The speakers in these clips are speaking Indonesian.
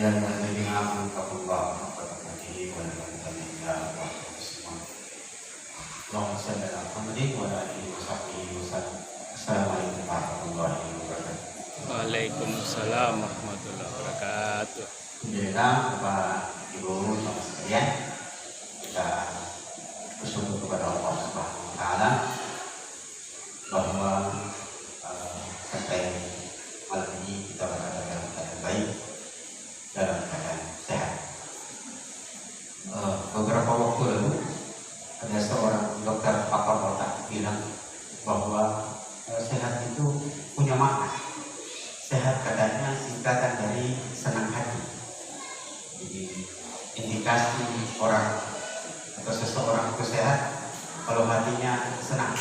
أيها الذين آمنوا اتقوا الله حق تقاته ولا تموتن إلا وأنتم مسلمون. اللهم صل على محمد وعلى آله وصحبه وسلم. Assalamualaikum warahmatullahi wabarakatuh. Waalaikumsalam warahmatullahi wabarakatuh. Alhamdulillah, Bapak Ibu Bapak sekalian, kita bersyukur kepada Allah Subhanahu wa taala bahwa sampai malam ini kita berada dalam keadaan baik, dalam keadaan sehat. Beberapa waktu lalu ada seorang dokter pakar otak bilang bahwa sehat itu punya makna. Sehat katanya singkatan dari senang hati. Jadi indikasi orang atau seseorang itu sehat kalau hatinya senang.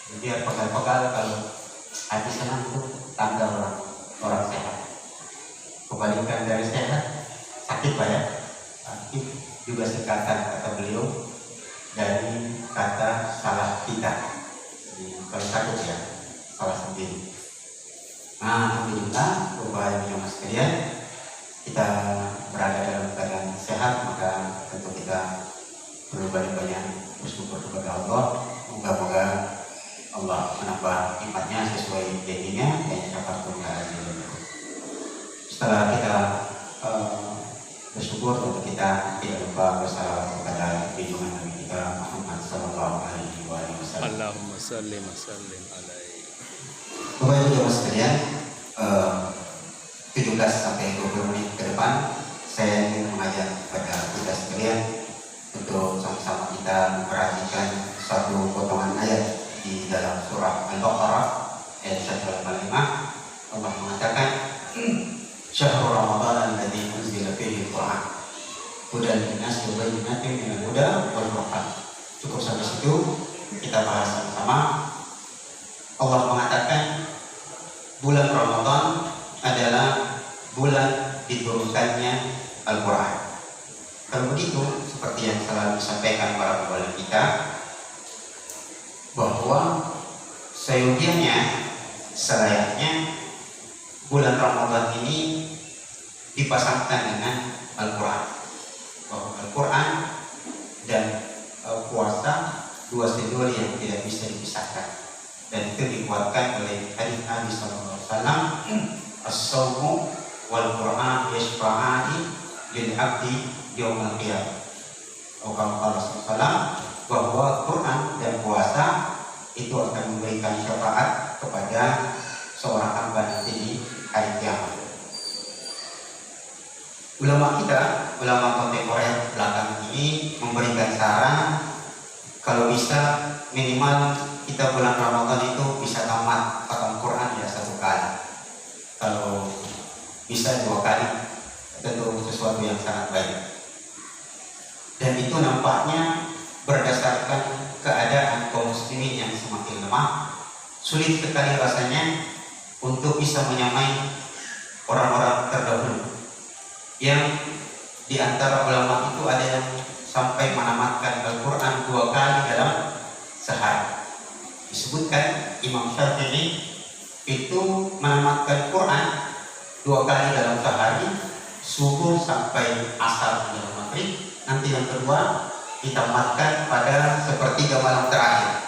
Jadi dia pegal-pegal, kalau hati senang itu tanda orang sehat. Kebalikan dari sehat, sakit Pak ya. Sakit juga singkatan kata beliau dari kata salah kita. Jadi kalau sakit ya salah sendiri. Nah, alhamdulillah, Bapak Ibu Mas sekalian, kita berada dalam keadaan sehat, maka tentu kita perlu banyak-banyak bersyukur kepada Allah. Moga-moga Allah menambah nikmatnya sesuai janjinya, dan syafatul karim. Setelah kita bersyukur, tentu kita tidak lupa bersalawat kepada junjungan Nabi kita Muhammad sallallahu alaihi wasallam. Allahumma salli wa sallim alaihi. Bapak Ibu Mas sekalian, 17 sampai 20 menit ke depan saya ingin mengajak kepada kita sekalian untuk sama-sama kita memperhatikan satu potongan ayat di dalam surah Al-Baqarah ayat 185. Allah mengatakan, Syahrul Ramadan alladzi unzila fihi al-Qur'an hudan lin-nasi wa bayyinatin minal huda wal furqan. Cukup sampai situ, kita bahas sama-sama. Allah mengatakan bulan Ramadan adalah bulan diturunkannya Al-Quran. Kalau begitu, seperti yang selalu disampaikan para pembawa kita, bahwa seyogianya, selayaknya bulan Ramadan ini dipasangkan dengan Al-Quran. Bahwa Al-Quran dan puasa dua sejoli yang tidak bisa dipisahkan. Dan itu dikuatkan oleh hadis Nabi SAW, as-sawmu wal Qur'an yashfa'ani lil abdi yaumil qiyamah. Allah SAW bahwa Quran dan puasa itu akan memberikan syafaat kepada seorang hamba nanti di hari kiamat. Ulama kita, ulama kontemporer belakangan ini memberikan saran kalau bisa minimal kita bulan Ramadan itu bisa tamat khatam Quran ya 1 kali. Kalau bisa 2 kali, tentu sesuatu yang sangat baik. Dan itu nampaknya berdasarkan keadaan kaum muslimin yang semakin lemah, sulit sekali rasanya untuk bisa menyamai orang-orang terdahulu. Yang di antara ulama itu ada yang sampai menamatkan Al-Quran 2 kali dalam sehari. Disebutkan Imam Syafi'i itu menamatkan Quran 2 kali dalam sehari, subuh sampai asar dalam maghrib. Nanti yang kedua ditamatkan pada sepertiga malam terakhir.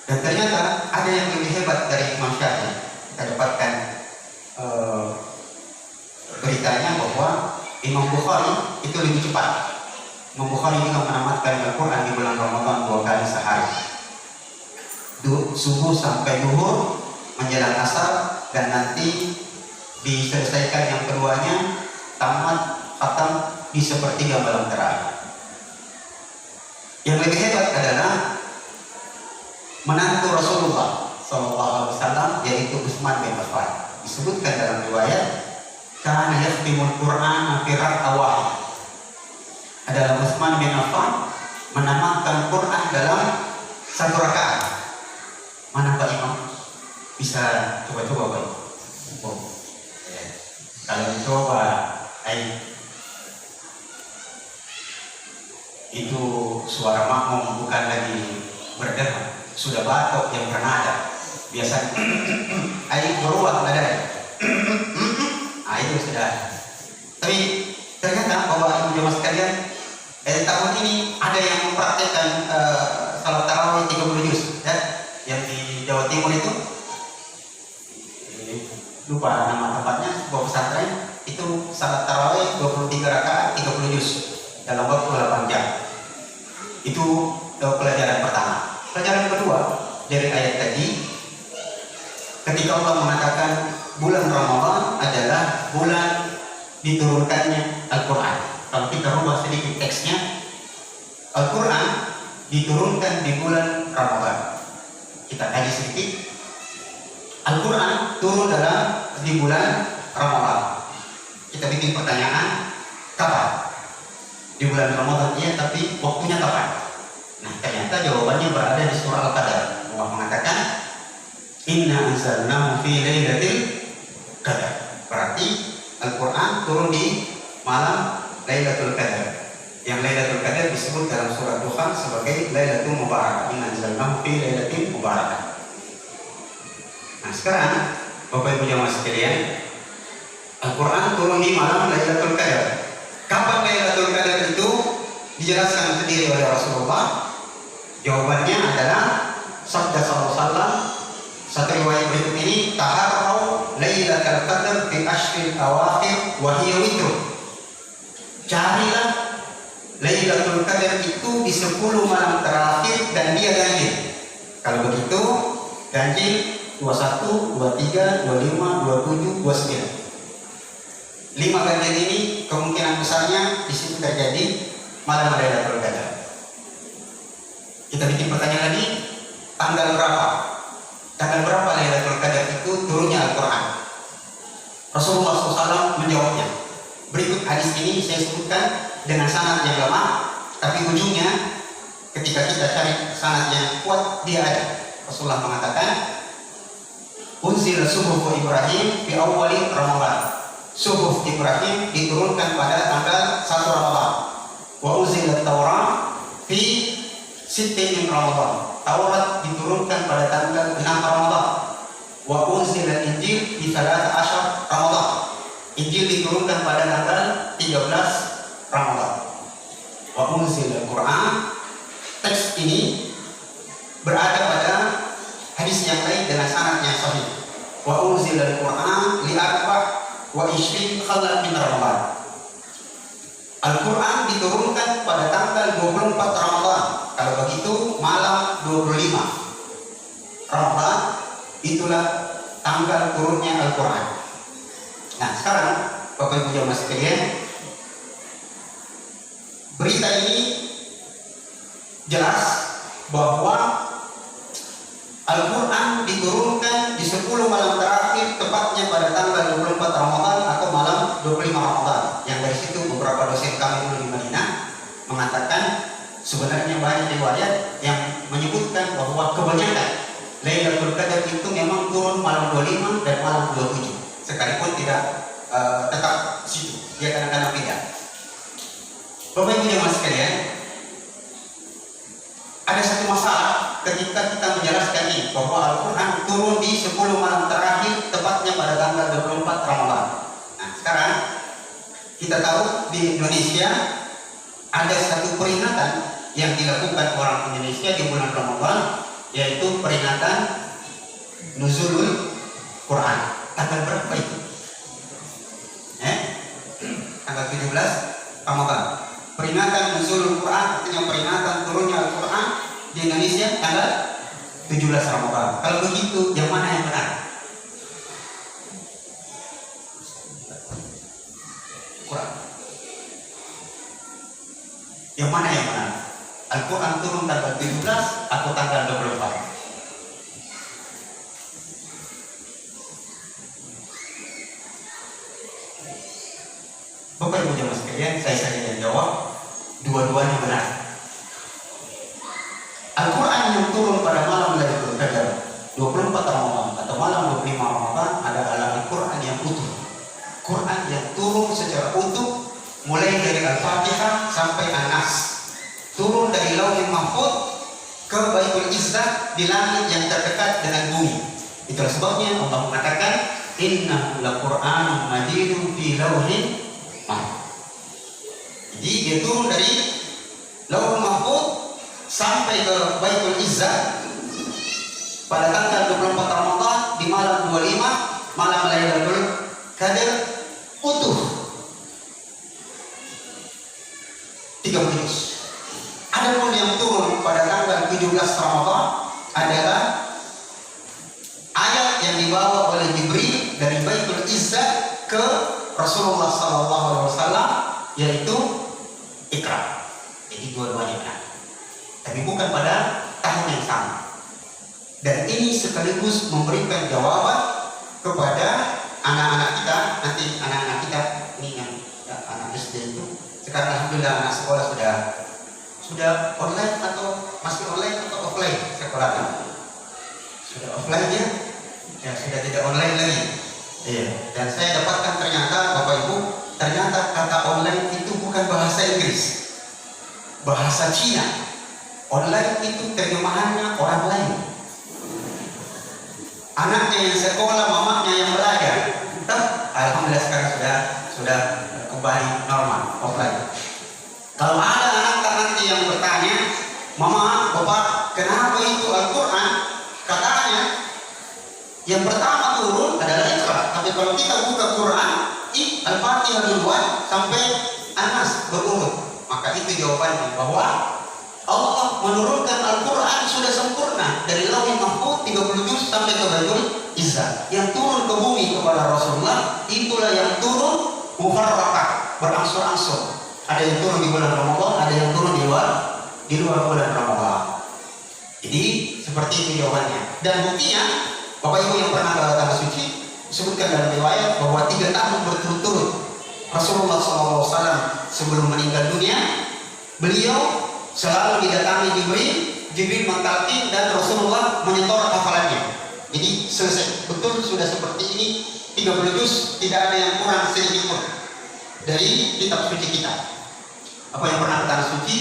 Dan ternyata ada yang lebih hebat dari Imam Syafi'i. Kita dapatkan beritanya bahwa Imam Bukhari itu lebih cepat. Imam Bukhari juga menamatkan Al-Quran di bulan Ramadan 2 kali sehari, subuh sampai zuhur menjelang asar, dan nanti diselesaikan yang keduanya tamat khatam di sepertiga malam terakhir. Yang lebih hebat adalah menantu Rasulullah SAW, yaitu Utsman bin Affan. Disebutkan dalam riwayat, kana yahtimul Qur'an fi rak'ah. Adalah Utsman bin Affan menamatkan Quran dalam 1 rakaat. Mana Pak Imam? Bisa coba-coba Pak? Oh, ya. Kalau dicoba, itu suara makmum bukan lagi berdengar, sudah batuk yang bernada. Biasanya, beruang ada. Itu sudah Tapi ternyata Bapak Ibu jemaah sekalian, tahun ini ada yang mempraktekkan salat tarawih 30 juz ya, yang di Jawa Timur itu lupa nama tempatnya, sebuah pesantren itu salat tarawih 23 rakaat 30 juz dalam waktu 8 jam. Itu pelajaran pertama. Pelajaran kedua dari ayat tadi, ketika Allah mengatakan bulan Ramadan adalah bulan diturunkannya Al-Quran. Kalau kita rubah sedikit teksnya, Al-Quran diturunkan di bulan Ramadan. Kita kaji sedikit. Al-Quran turun di bulan Ramadan. Kita bikin pertanyaan, kapan? Di bulan Ramadan iya, tapi waktunya kapan? Nah, ternyata jawabannya berada di surah Al-Qadar. Allah mengatakan, Inna anzalnahu fi lailatul qadar. Berarti Al-Quran turun di malam Lailatul Qadar. Yang Lailatul Qadar disebut dalam surah Dukhan sebagai Lailatul Mubarakah. Inna anzalnahu fi lailatul mubarakah. Nah, sekarang Bapak Ibu jemaah sekalian, Al-Quran turun di malam Lailatul Qadar. Kapan Lailatul Qadar itu? Dijelaskan sendiri oleh Rasulullah. Jawabannya adalah sabda sallallahu alaihi wasallam. Satu riwayat berikut ini, taharrau Lailatul Qadar fi ashril awakhir wa hiya witr. Carilah Lailatul Qadar itu di 10 malam terakhir dan dia ganjil. Kalau begitu, ganjil 21, 23, 25, 27, 29. 5 ganjil ini kemungkinan besarnya di situ terjadi malam Lailatul Qadar. Kita bikin pertanyaan lagi, tanggal berapa? Tanggal berapa Lailatul Qadar itu turunnya Al-Quran? Rasulullah SAW menjawabnya. Berikut hadis ini saya sebutkan dengan sanad yang lemah, tapi ujungnya ketika kita cari sanad yang kuat, dia ada. Rasulullah mengatakan, Unzil suhuf Ibrahim fi awwali Ramadan. Suhuf Ibrahim diturunkan pada tanggal 1 Ramadan. Wa unzil Taurat fi sittin min Ramadan. Taurat diturunkan pada tanggal 6 Ramadan. Wa unzil Injil fi 13 Ramadan. Injil diturunkan pada tanggal 13 Ramadan. Wa unzil Al-Quran. Teks ini berada pada hadis yang lain dengan sanad yang sahih. Wa unzil Al-Quran li arba' wa ishrin khalan min Ramadan. Al-Quran diturunkan pada tanggal 24 Ramadan. Kalau begitu malam 25 Ramadan itulah tanggal turunnya Al-Quran. Nah, sekarang Bapak Ibu jemaah sekalian, berita ini jelas bahwa Al-Quran diturunkan di 10 malam terakhir, tepatnya pada tanggal 24 Ramadan atau malam 25 Ramadan. Yang dari situ beberapa dosen kami dulu di Madinah mengatakan sebenarnya banyak riwayat yang menyebutkan bahwa kebanyakan Lailatul Qadar itu memang turun malam 25 dan malam 27. Sekalipun tidak tetap situ, dia kadang-kadang pindah. Bapak Ibu jemaah sekalian, ada satu masalah ketika kita menjelaskan ini bahwa Al-Quran turun di 10 malam terakhir, tepatnya pada tanggal 24 Ramadan. Nah, sekarang kita tahu di Indonesia ada satu peringatan yang dilakukan orang Indonesia di bulan Ramadan, yaitu peringatan Nuzulul Quran. Tanggal berapa itu? Tanggal 17 Ramadan. Peringatan Nuzulul Quran, artinya peringatan turunnya Al-Quran di Indonesia tanggal 17 Ramadan. Kalau begitu, yang mana yang benar? Quran. Yang mana yang benar? Al-Quran turun tanggal 17 atau tanggal 24? Bapak Ibu jemaah sekalian, saya saja yang jawab, dua-duanya benar. Al-Quran yang turun pada malam Lailatul Qadar 24 Ramadan atau malam 25 Ramadan adalah Al-Quran yang utuh. Quran yang turun secara utuh, mulai dari Al-Fatihah sampai An-Nas. Turun dari Lauhul Mahfuz ke Baitul Izzah di langit yang terdekat dengan bumi. Itulah sebabnya Allah mengatakan, Innahu laqur'anun majidun fi lauhin mahfuz. Jadi dia turun dari Lauhul Mahfuz sampai ke Baitul Izzah pada tanggal 24 Ramadan di malam 25, malam Lailatul Qadar utuh 30 juz. Adapun yang turun pada tanggal 17 Ramadan adalah ayat yang dibawa oleh Jibril dari Baitul Izzah ke Rasulullah SAW, yaitu Iqra. Jadi dua-duanya benar, tapi bukan pada tahun yang sama. Dan ini sekaligus memberikan jawaban kepada anak-anak kita. Nanti anak-anak kita ini yang anak SD itu sekarang alhamdulillah anak sekolah sudah online atau masih online atau offline sekolahnya? Sudah offline ya, sudah tidak online lagi. Iya. Dan saya dapatkan ternyata Bapak Ibu, ternyata kata online itu bukan bahasa Inggris, bahasa Cina. Online itu terjemahannya orang lain. Anaknya yang sekolah, mamanya yang belajar. Alhamdulillah sekarang sudah kembali normal offline. Kalau ada anak nanti yang bertanya, Mama, Bapak, kenapa itu Al-Quran? Katanya yang pertama turun adalah Iqra. Tapi kalau kita buka Quran, Al-Fatihah duluan sampai An-Nas berurut. Maka itu jawabannya, bahwa Allah menurunkan Al-Quran sudah sempurna dari Lauhul Mahfuz 30 juz sampai ke Baitul Izzah. Yang turun ke bumi kepada Rasulullah itulah yang turun mufarraqah, berangsur-angsur. Ada yang turun di bulan Ramadan, ada yang turun di luar bulan Ramadan. Jadi seperti itu jawabannya. Dan buktinya, Bapak Ibu yang pernah ke Tanah Suci, disebutkan dalam riwayat bahwa 3 tahun berturut-turut Rasulullah SAW sebelum meninggal dunia, beliau selalu didatangi Jibril mentalkin, dan Rasulullah menyetor hafalannya. Jadi selesai, betul sudah seperti ini 30 juz, tidak ada yang kurang sedikit pun dari kitab suci kita. Apa yang pernah ke Tanah Suci,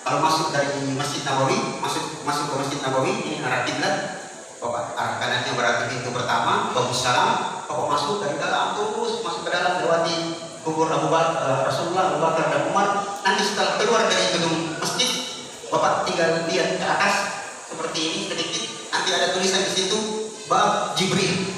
kalau masuk dari Masjid Nabawi, masuk ke Masjid Nabawi, ini arah kiblat, Bapak arah kanannya berarti pintu pertama, Babus Salam. Bapak masuk dari dalam, terus masuk ke dalam, lewati kubur Abu Bakar, Rasulullah, Abu Bakar dan Umar. Nanti setelah keluar dari gedung masjid, Bapak tinggal lihat ke atas seperti ini sedikit, nanti ada tulisan di situ bab Jibril.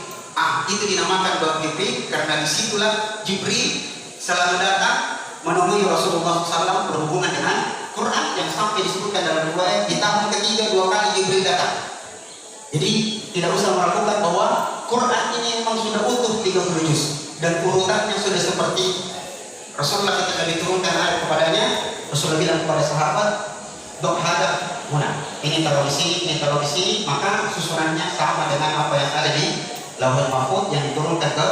Itu dinamakan bab Jibril karena disitulah Jibril selalu datang menemui Rasulullah SAW berhubungan dengan Quran, yang sampai disebutkan dalam riwayat di tahun ketiga 2 kali Jibril datang. Jadi tidak usah meragukan bahwa Quran ini memang sudah utuh 30 juz, dan urutannya sudah seperti Rasulullah ketika diturunkan ayat kepadanya, Rasulullah bilang kepada sahabat, "Dok hadap muna, ini taruh di sini, ini taruh di sini," maka susunannya sama dengan apa yang ada di Lauhul Mahfuz yang diturunkan ke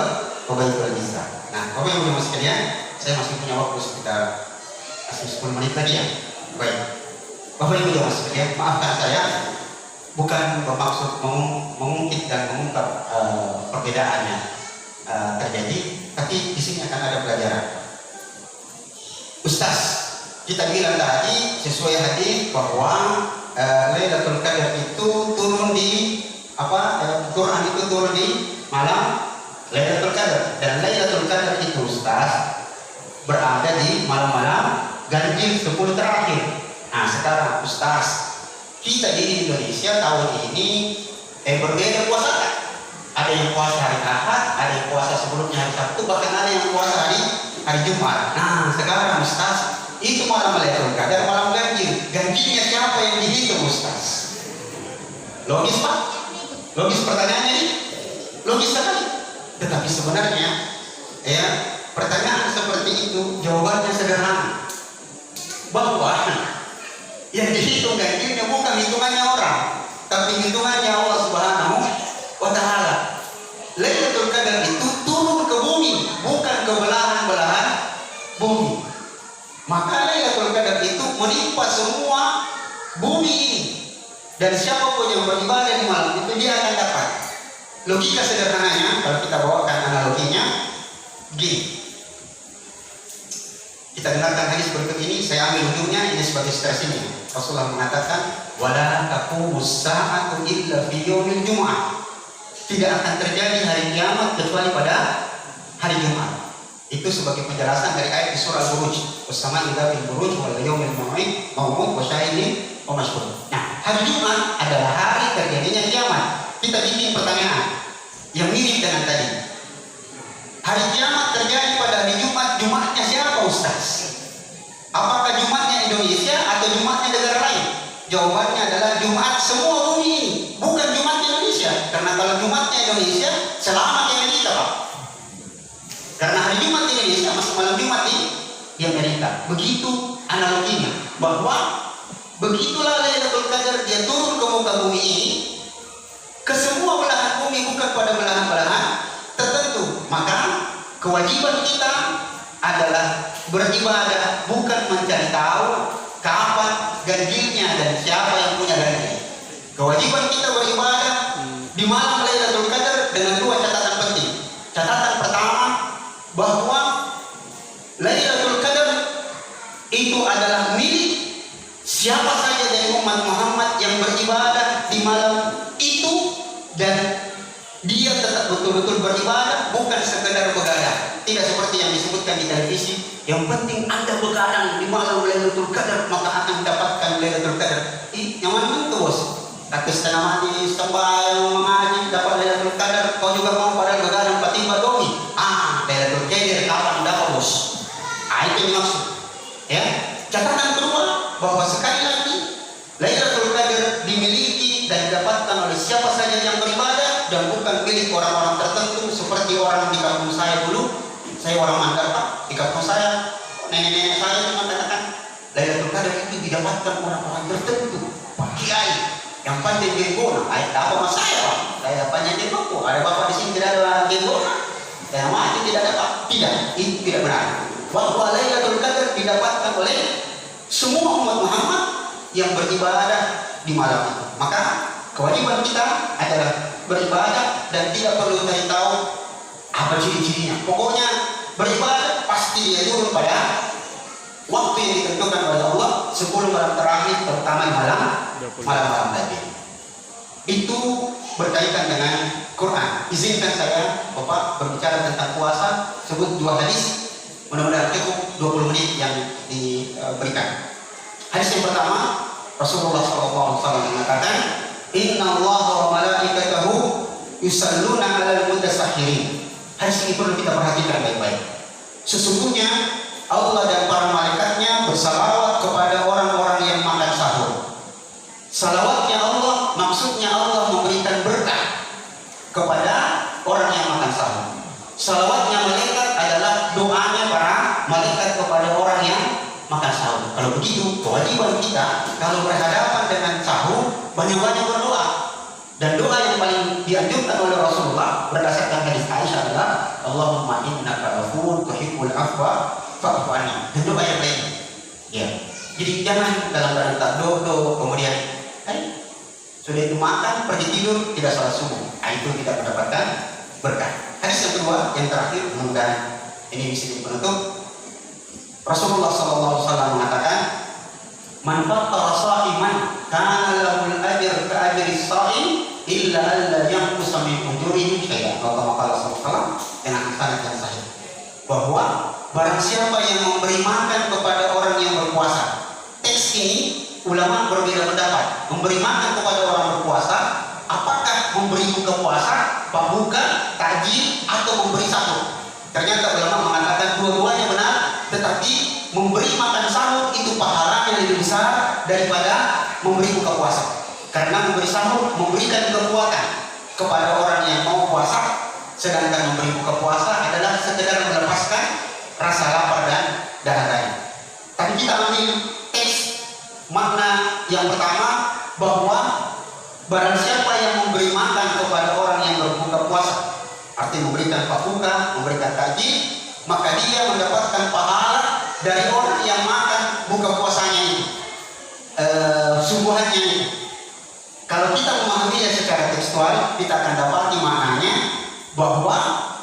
Baitul Izzah. Nah, Bapak Ibu sekalian, saya masih punya waktu sekitar 10 menit lagi ya. Baik, Bapak Ibu sekalian, maafkan saya, bukan bermaksud mengungkit dan mengungkap perbedaannya terjadi, tapi di sini akan ada pelajaran. Ustaz, kita bilang tadi sesuai hadis bahwa Lailatul Qadar itu turun di Quran itu turun di malam Lailatul Qadar, dan Lailatul Qadar itu Ustaz berada di malam-malam ganjil 10 terakhir. Nah sekarang Ustaz, kita di Indonesia tahun ini berbeda puasa. Ada yang puasa hari Ahad, ada yang puasa sebelumnya hari Sabtu, bahkan ada yang puasa hari Jumat. Nah sekarang Ustaz, itu malam Lailatul Qadar, malam ganjil. Ganjilnya siapa yang dihitung Ustaz? Logis Pak? Logis pertanyaannya ini? Logis sekali. Tetapi sebenarnya pertanyaan seperti itu jawabannya sederhana, bahwa yang dihitung ganjilnya bukan hitungannya orang, tapi hitungannya Allah Subhanahu wa Ta'ala. Lailatul Qadar itu turun ke bumi, bukan ke belahan-belahan bumi. Maka Lailatul Qadar itu menimpa semua bumi ini, dan siapapun yang beribadah di malam itu dia akan dapat. Logika sederhananya, kalau kita bawakan analoginya, gini. Kita dengarkan hadis berikut ini, saya ambil ujungnya, ini sebagai stressing. Rasulullah mengatakan, "Wala taqumus sa'atu illa fi yaumil jum'ah." Tidak akan terjadi hari kiamat kecuali pada hari Jumat. Itu sebagai penjelasan dari ayat di surah Al-Buruj. Bersama idzatil buruj wal yaumil mau'ud wa syahidin wa mashhud. Nah, hari Jumat adalah hari terjadinya kiamat. Kita bikin pertanyaan yang mirip dengan tadi. Hari kiamat terjadi pada hari Jumat. Jumatnya siapa, Ustaz? Apakah Jumatnya Indonesia atau Jumatnya negara lain? Jawabannya adalah Jumat semua bumi ini, bukan Jumatnya Indonesia. Karena kalau Jumatnya Indonesia, selamat yang kita, Pak. Karena hari Jumat di Indonesia masuk malam Jumat di Amerika. Begitu analoginya, bahwa begitulah Lailatul Qadar dia turun ke muka bumi ini, ke semua belahan bumi, bukan pada belahan-belahan tertentu. Maka kewajiban kita adalah beribadah, bukan mencari tahu kapan ganjilnya dan siapa yang punya ganjil. Kewajiban kita beribadah di malam Lailatul Qadar dengan dua catatan penting. Catatan pertama, bahwa Lailatul Qadar itu adalah milik siapa saja dari umat Muhammad yang beribadah di malam itu, dan dia tetap betul-betul beribadah, bukan sekedar begadang. Tidak seperti yang disebutkan di televisi, yang penting Anda begadang di malam Lailatul Qadar maka akan mendapatkan Lailatul Qadar. Yang mana itu, bos? Tapi setengah mati, sembahyang, mengaji, dapat Lailatul Qadar. Kau juga mau pada begadang, patiba domi. Lailatul Qadar kapan dapat, bos? Itu yang dimaksud. Ya. Catatan kedua, bahwa sekali lagi Lailatul Qadar dimiliki dan didapatkan oleh siapa saja yang beribadah, dan bukan milik orang-orang tertentu seperti orang di kampung saya dulu. Saya orang Mandar, Pak. Di kampung saya, nenek-nenek saya cuma katakan Lailatul Qadar itu didapatkan orang-orang tertentu, Pak Kiai yang pandai genggona. Apa mas saya, Pak? Saya pandai genggona. Ada bapak di sini tidak ada genggona. Saya mati tidak dapat. Tidak, itu tidak benar. Bahwa Lailatul Qadar didapatkan oleh semua umat Muhammad yang beribadah di malam itu. Maka kewajiban kita adalah beribadah dan tidak perlu cari tahu apa ciri-cirinya. Pokoknya beribadah pasti dia turun pada waktu yang ditentukan oleh Allah, 10 malam terakhir, terutama malam tadi. Itu berkaitan dengan Quran. Izinkan saya, Bapak, berbicara tentang puasa, sebut 2 hadis. Mudah-mudahan cukup 20 menit yang diberikan. Hadis yang pertama, Rasulullah SAW mengatakan, Inna Allah wa malaikatahu yusalluna 'alal mutasahhirin. Hadis ini perlu kita perhatikan baik-baik. Sesungguhnya Allah dan para malaikatnya bersalawat kepada orang-orang yang makan sahur. Salawatnya Allah, maksudnya Allah memberikan berkah kepada orang yang makan sahur. Salawatnya malaikat adalah doanya para malaikat kepada orang yang makan sahur. Kalau begitu, kewajiban kita kalau berhadapan dengan sahur, banyak-banyak berdoa. Dan doa yang paling dianjurkan oleh Rasulullah berdasarkan hadis Aisyah adalah Allahumma innaka ghafurun tuhibbul afwa fa'fu anni. Dan doa yang lain. Ya. Jadi jangan dalam keadaan tak dodo kemudian sudah itu makan pergi tidur tidak salat subuh. Itu tidak mendapatkan berkah. Hadis yang kedua, yang terakhir, mudah-mudahan ini bisa jadi penutup. Rasulullah SAW mengatakan, Man fattara sha'iman kana lahul ajr ka ajri sha'im illa alla yanqusa min ujurihi syai'an. Kalau sallallahu dengan sanad yang sahih. Bahwa barang siapa yang memberi makan kepada orang yang berpuasa. Teks ini ulama berbeda pendapat. Memberi makan kepada orang berpuasa, apakah memberi buka puasa, pembuka, takjil, atau memberi sahur? Ternyata ulama mengatakan dua-duanya benar, tetapi memberi makan sahur itu pahalanya lebih besar daripada memberi buka puasa. Karena memberi sahur memberikan kekuatan kepada orang yang mau puasa, sedangkan memberi buka puasa adalah sekedar melepaskan rasa lapar dan dahaga. Tapi kita ambil teks makna yang pertama, bahwa barang siapa yang memberi makan kepada orang yang berbuka puasa, artinya memberikan pakuka, memberikan takjil, maka dia mendapatkan pahala dari orang yang makan buka puasanya ini, subuhannya ini. Kalau kita memahaminya secara tekstual, kita akan dapati maknanya bahwa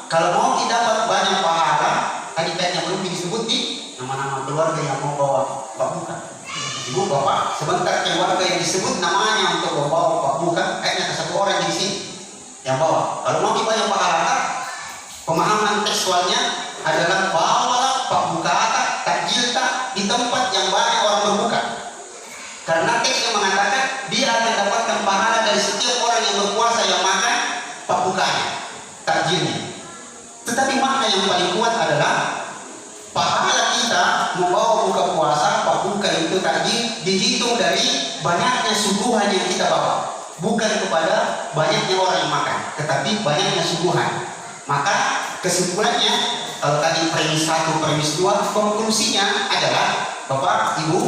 kalau mau kita dapat banyak pahala, tadi yang belum disebut di nama-nama keluarga yang mau bawa pakuka. Ibu bapak, sebentar keluarga yang disebut namanya untuk membawa pakuka, kayaknya satu orang di sini yang bawa. Kalau mau banyak pahala, pemahaman tekstualnya adalah takjilnya. Tetapi makna yang paling kuat adalah pahala kita membawa buka puasa, buka itu takjil dihitung dari banyaknya suguhan yang kita bawa, bukan kepada banyaknya orang yang makan, tetapi banyaknya suguhan. Maka kesimpulannya, kalau tadi premis 1, premis 2, konklusinya adalah Bapak Ibu,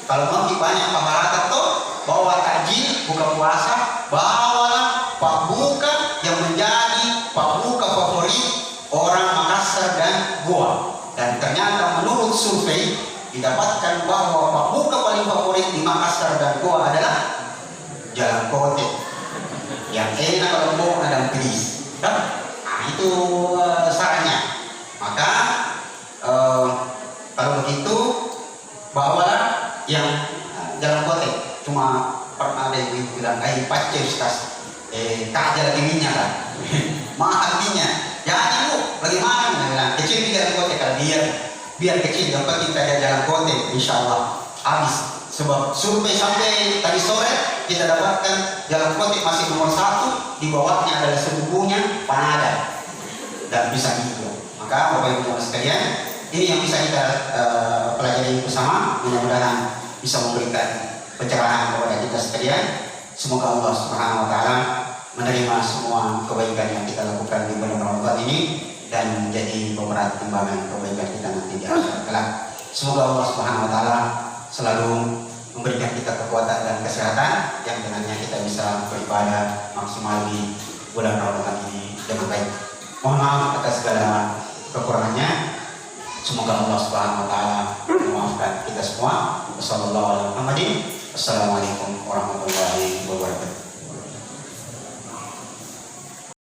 kalau mau banyak pahala tuh bawa takjil buka puasa, bawalah pabuka yang menjadi pabuka favorit orang Makassar dan Goa. Dan ternyata menurut survei didapatkan bahwa pabuka paling favorit di Makassar dan Goa adalah Jalan Kote, yang enak kalau mau ada pedis. Nah, itu sarannya. Maka kalau begitu bawalah yang Jalan Kote. Cuma pernah ada yang bilang pacar kas tak ada minyak kan. Mahal minyak. Jadi bu, bagaimana? Dia bilang kecil di Jalan Kote, kalau biar kecil, yang penting kita ada Jalan Kote, insya Allah habis. Sebab survei sampai tadi sore kita dapatkan Jalan Kote masih nomor 1, di bawahnya adalah sepupunya Panada dan bisa gitu. Maka Bapak Ibu sekalian, ini yang bisa kita pelajari bersama. Mudah-mudahan bisa memberikan pencerahan kepada kita sekalian. Semoga Allah Subhanahu Wa Taala menerima semua kebaikan yang kita lakukan di bulan Ramadan ini dan menjadi pemerat timbangan kebaikan kita nanti di akhirat kelak. Semoga Allah Subhanahu Wa Taala selalu memberikan kita kekuatan dan kesehatan yang dengannya kita bisa beribadah maksimal di bulan Ramadan ini dengan baik. Mohon maaf atas segala kekurangannya. Semoga Allah Subhanahu Wa Taala memaafkan kita semua. Wassalamualaikum warahmatullahi wabarakatuh.